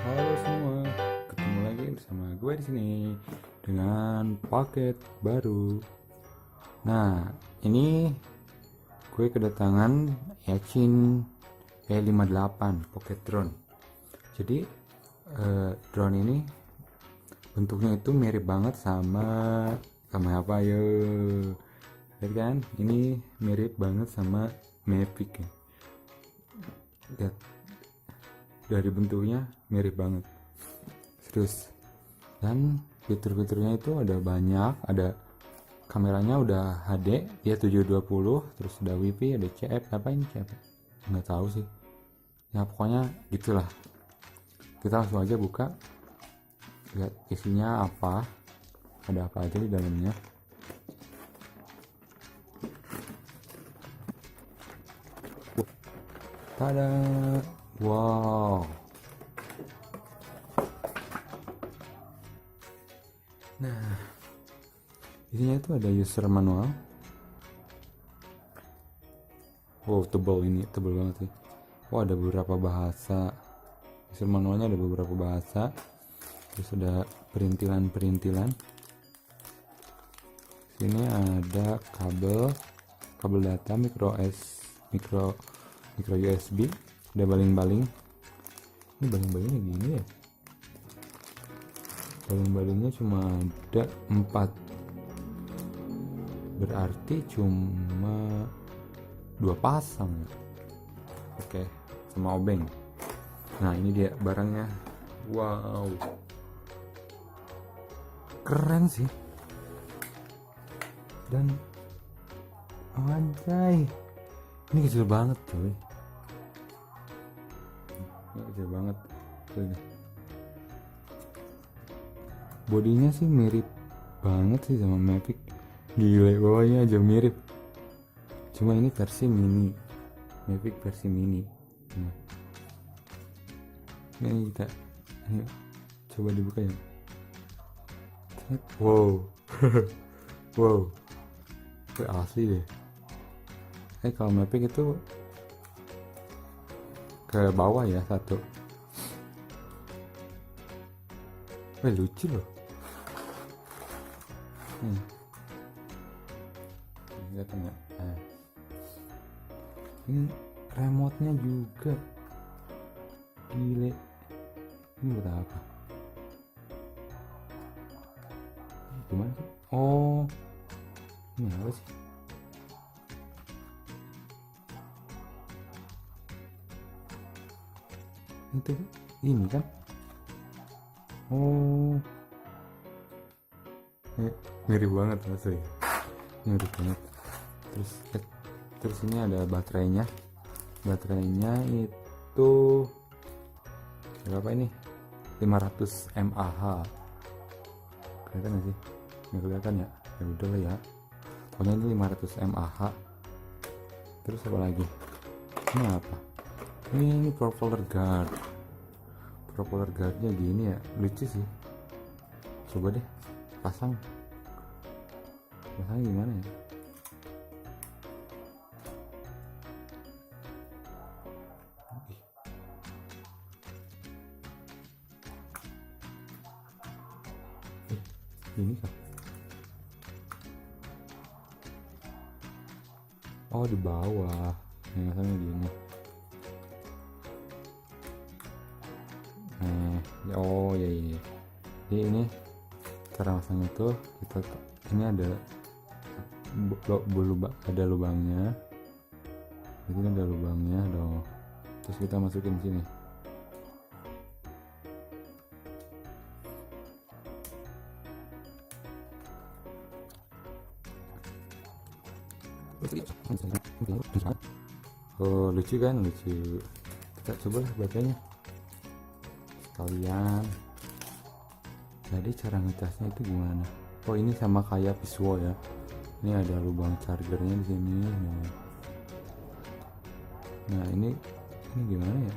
Halo semua, ketemu lagi bersama gue di sini dengan paket baru. Nah, ini gue kedatangan Yachin E58 Pocket Drone. Jadi drone ini bentuknya itu mirip banget sama apa ya? Lihat kan? Ini mirip banget sama Mavic ya. Lihat, dari bentuknya mirip banget serius, dan fitur-fiturnya itu ada banyak. Ada kameranya udah HD, dia 720, terus ada WiFi, ada CF. Apa ini CF? Nggak tahu sih ya, pokoknya gitulah. Kita langsung aja buka, lihat isinya apa, ada apa aja di dalamnya. Tada, wow. Nah, isinya itu ada user manual. Wow, tebal, ini tebal banget sih. Oh, ada beberapa bahasa. User manualnya ada beberapa bahasa. Terus ada perintilan-perintilan. Sini ada kabel data micro USB. Ada baling-baling. Ini baling-balingnya gini ya. Baling-balingnya cuma ada 4, berarti cuma 2 pasang ya. Oke, sama obeng. Nah, ini dia barangnya. Wow, keren sih. Dan anjay, ini kecil banget coy. Ini kecil banget tuh. Bodinya sih mirip banget sih sama Mavic. Gile, bawahnya aja mirip. Cuma ini versi mini, Mavic versi mini. Nah, ini kita coba dibuka ya. Wow. Wow, itu asli deh. Kalau Mavic itu ke bawah ya satu. Lucu loh. Lihat nggak? Ini remote-nya juga. Gile. Ini buat apa? Gimana sih? Oh, ini apa sih? Itu ini kan? Oh, mirip banget asli. Mirip banget. Terus ini ada baterainya. Baterainya itu berapa ini? 500 mAh. Kelihatan nggak sih? Nggak kelihatan ya? Ya udah lah ya. Pokoknya ini 500 mAh. Terus apa lagi? Ini apa? Ini propeller guard. Propeller guardnya gini ya, lucu sih. Coba deh pasang gimana ya? Ini kan? Oh, di bawah. Yang sana gini. Oh ya. Jadi ini cara masangnya tuh ini ada lubangnya. Jadi ada lubangnya dong. Terus kita masukin sini. Oh, lucu kan? Lucu. Kita coba bacanya sekalian. Jadi cara ngecasnya itu gimana? Oh, ini sama kayak Piswo ya. Ini ada lubang chargernya di sini. Nah, ini gimana ya?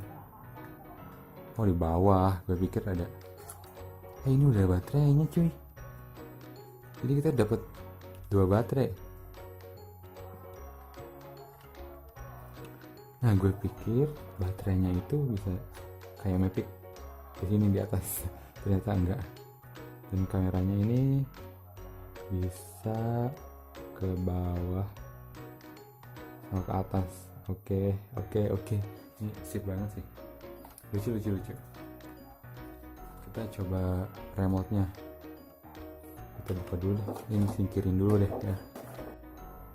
Oh, di bawah. Gue pikir ada. Ini udah baterainya cuy. Jadi kita dapat 2 baterai. Nah, gue pikir baterainya itu bisa kayak Mavic ke sini di atas. Ternyata enggak. Dan kameranya ini bisa ke bawah sama ke atas. Oke. Ini sip banget sih. Lucu. Kita coba remote-nya. Kita buka dulu deh. Ini singkirin dulu deh ya.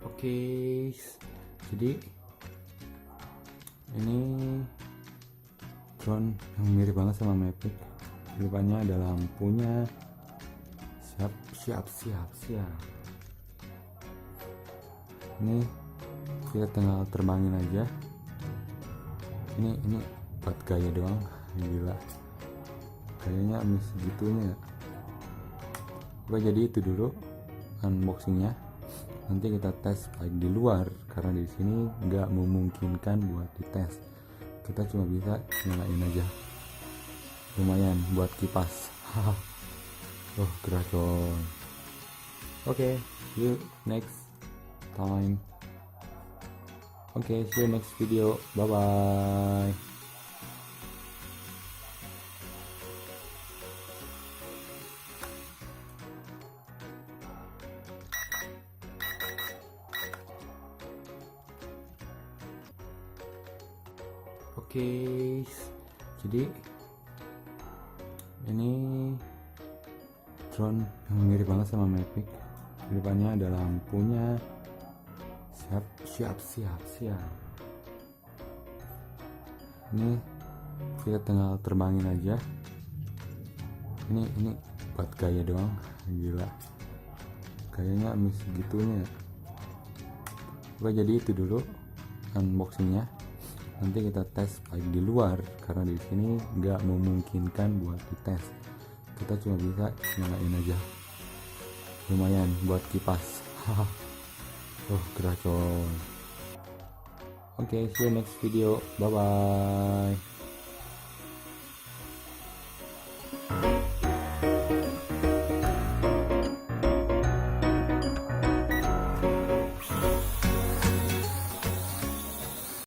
Oke. Jadi ini drone yang mirip banget sama Mavic. Di depannya ada lampunya. Siap. Ini kita tinggal terbangin aja. Ini buat gaya doang, gila. Kayaknya miss segitunya. Oke, jadi itu dulu unboxingnya. Nanti kita tes lagi di luar karena di sini nggak memungkinkan buat dites. Kita cuma bisa nyalain aja. Lumayan buat kipas. Oh, gerah coy. Oke, see you next time. Oke, see you next video. Bye bye. Oke, jadi ini drone yang mirip banget sama Mavic. Di depannya ada lampunya. Siap. Ini kita tinggal terbangin aja. Ini buat gaya doang, gila. Kayaknya miss segitunya. Oke, jadi itu dulu unboxingnya. Nanti kita tes lagi di luar karena di sini nggak memungkinkan buat dites. Kita cuma bisa nyalain aja. Lumayan buat kipas. Oh, gerah coy. Oke, see you next video. Bye bye.